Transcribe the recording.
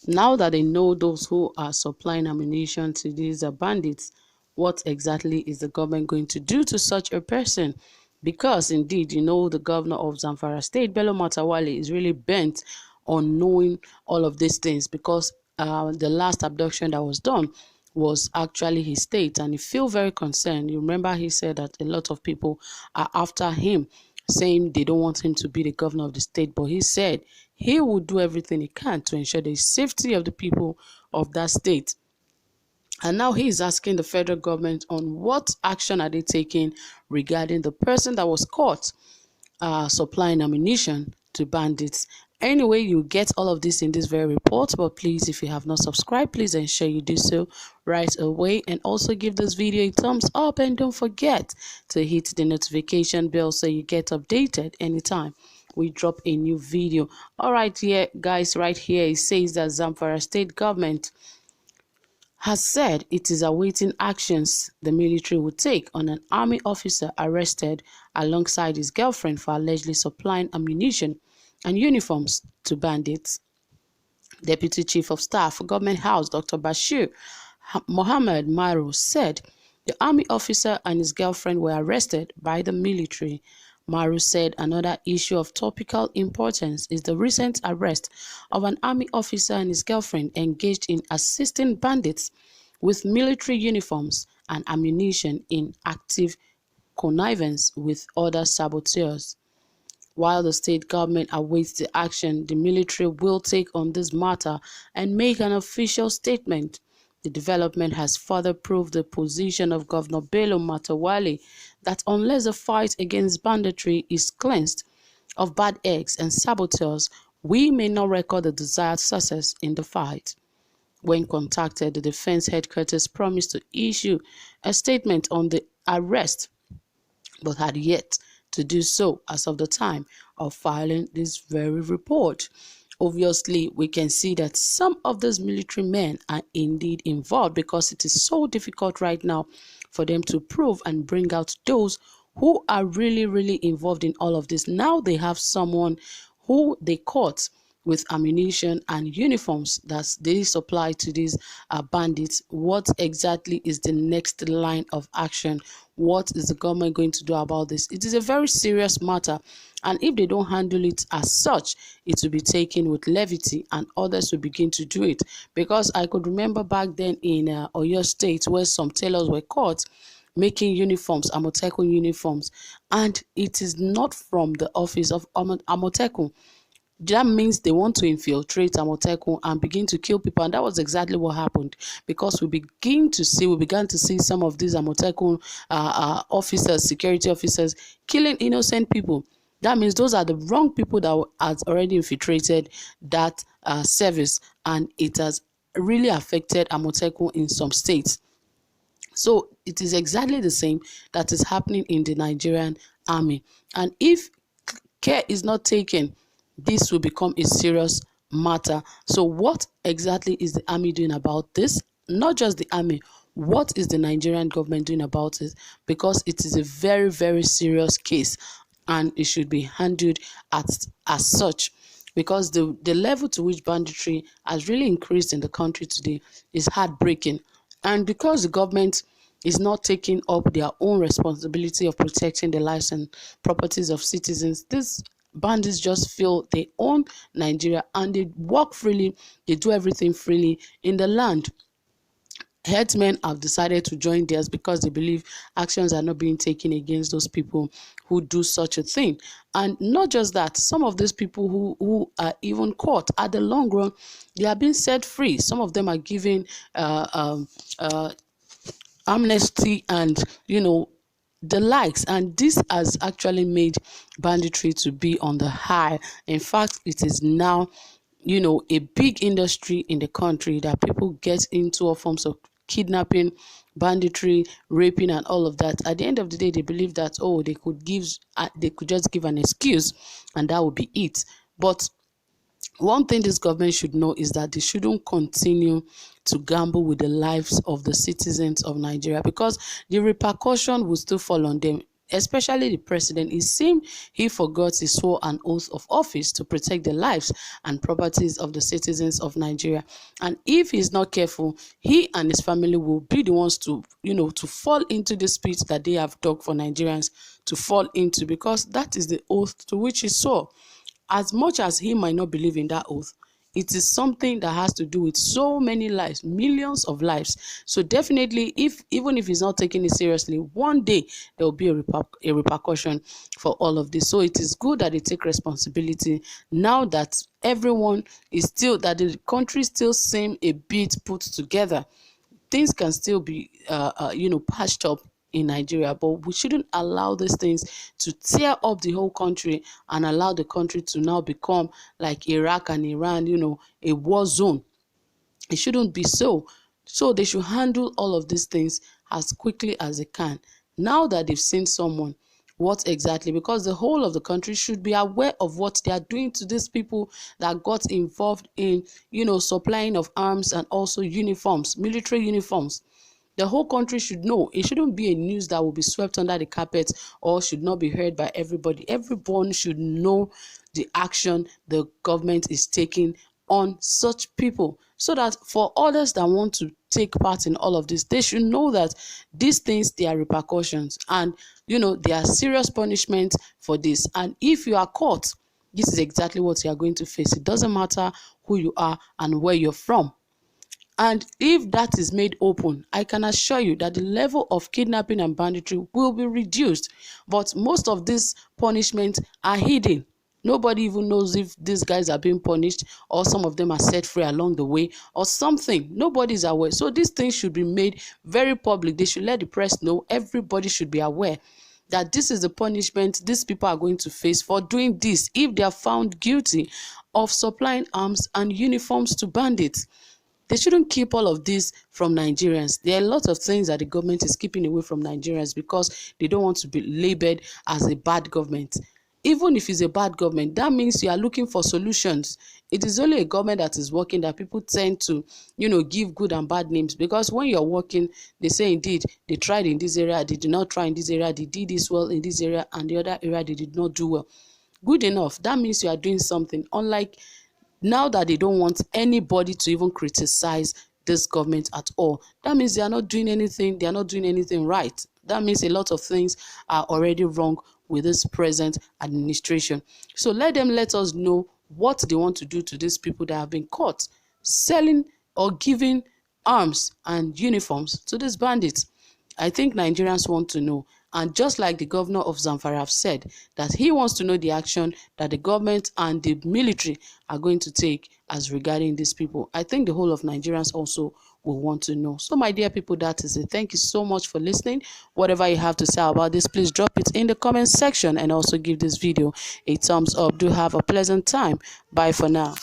Now that they know those who are supplying ammunition to these bandits, what exactly is the government going to do to such a person? Because indeed, the governor of Zamfara State, Bello Matawale, is really bent on knowing all of these things because the last abduction that was done was actually his state, and he feel very concerned. You remember he said that a lot of people are after him, saying they don't want him to be the governor of the state, but he said he will do everything he can to ensure the safety of the people of that state. And now he is asking the federal government on what action are they taking regarding the person that was caught supplying ammunition to bandits. Anyway, you get all of this in this very report, but please, if you have not subscribed, please ensure you do so right away, and also give this video a thumbs up, and don't forget to hit the notification bell so you get updated anytime we drop a new video. All right, here guys, right here it says that Zamfara state government has said it is awaiting actions the military will take on an army officer arrested alongside his girlfriend for allegedly supplying ammunition and uniforms to bandits. Deputy Chief of Staff, Government House, Dr. Bashir Mohammed Maru said the army officer and his girlfriend were arrested by the military. Maru said another issue of topical importance is the recent arrest of an army officer and his girlfriend engaged in assisting bandits with military uniforms and ammunition in active connivance with other saboteurs. While the state government awaits the action the military will take on this matter and make an official statement, the development has further proved the position of Governor Bello Matawale that unless the fight against banditry is cleansed of bad eggs and saboteurs, we may not record the desired success in the fight. When contacted, the Defense Headquarters promised to issue a statement on the arrest, but had yet to do so as of the time of filing this very report. Obviously, we can see that some of those military men are indeed involved because it is so difficult right now for them to prove and bring out those who are really involved in all of this. Now they have someone who they caught with ammunition and uniforms that they supply to these bandits. What exactly is the next line of action? What is the government going to do about this? It is a very serious matter, and if they don't handle it as such, it will be taken with levity and others will begin to do it. Because I could remember back then in Oyo State where some tailors were caught making uniforms, Amotekun uniforms, and it is not from the office of Amotekun. That means they want to infiltrate Amotekun and begin to kill people, and that was exactly what happened. Because we began to see some of these Amotekun officers, security officers, killing innocent people. That means those are the wrong people that has already infiltrated that service, and it has really affected Amotekun in some states. So it is exactly the same that is happening in the Nigerian army, and if care is not taken, this will become a serious matter. So what exactly is the army doing about this? Not just the army, what is the Nigerian government doing about it? Because it is a very serious case and it should be handled as such, because the level to which banditry has really increased in the country today is heartbreaking. And because the government is not taking up their own responsibility of protecting the lives and properties of citizens, these bandits just feel they own Nigeria and they walk freely, they do everything freely in the land. Headsmen have decided to join theirs because they believe actions are not being taken against those people who do such a thing. And not just that, some of these people who are even caught at the long run, they are being set free. Some of them are given amnesty and the likes, and this has actually made banditry to be on the high. In fact, it is now a big industry in the country that people get into all forms of kidnapping, banditry, raping, and all of that. At the end of the day, they believe that they could just give an excuse and that would be it. But one thing this government should know is that they shouldn't continue to gamble with the lives of the citizens of Nigeria, because the repercussion will still fall on them. especially the president. It seemed he forgot he swore an oath of office to protect the lives and properties of the citizens of Nigeria. And if he's not careful, he and his family will be the ones to, to fall into this pit that they have dug for Nigerians to fall into, because that is the oath to which he swore. As much as he might not believe in that oath, it is something that has to do with so many lives, millions of lives. So definitely, even if he's not taking it seriously, one day there will be a repercussion for all of this. So it is good that they take responsibility now that everyone is still, that the country still seem a bit put together. Things can still be patched up in Nigeria, but we shouldn't allow these things to tear up the whole country and allow the country to now become like Iraq and Iran, a war zone. It shouldn't be so. So they should handle all of these things as quickly as they can. Now that they've seen someone, what exactly? Because the whole of the country should be aware of what they are doing to these people that got involved in, supplying of arms and also uniforms, military uniforms. The whole country should know. It shouldn't be a news that will be swept under the carpet or should not be heard by everybody. Everyone should know the action the government is taking on such people, so that for others that want to take part in all of this, they should know that these things, there are repercussions, and there are serious punishments for this. And if you are caught, this is exactly what you are going to face. It doesn't matter who you are and where you're from. And if that is made open, I can assure you that the level of kidnapping and banditry will be reduced. But most of these punishments are hidden. Nobody even knows if these guys are being punished, or some of them are set free along the way or something. Nobody is aware. So these things should be made very public. They should let the press know. Everybody should be aware that this is the punishment these people are going to face for doing this if they are found guilty of supplying arms and uniforms to bandits. They shouldn't keep all of this from Nigerians. There are a lot of things that the government is keeping away from Nigerians because they don't want to be labeled as a bad government. Even if it's a bad government, that means you are looking for solutions. It is only a government that is working that people tend to, give good and bad names. Because when you're working, they say indeed they tried in this area, they did not try in this area, they did this well in this area, and the other area they did not do well. Good enough. That means you are doing something. Unlike now that they don't want anybody to even criticize this government at all, that means they are not doing anything. They are not doing anything right. That means a lot of things are already wrong with this present administration. So let us know what they want to do to these people that have been caught selling or giving arms and uniforms to these bandits. I think Nigerians want to know. And just like the governor of Zamfara have said, that he wants to know the action that the government and the military are going to take as regarding these people. I think the whole of Nigerians also will want to know. So my dear people, that is it. Thank you so much for listening. Whatever you have to say about this, please drop it in the comment section and also give this video a thumbs up. Do have a pleasant time. Bye for now.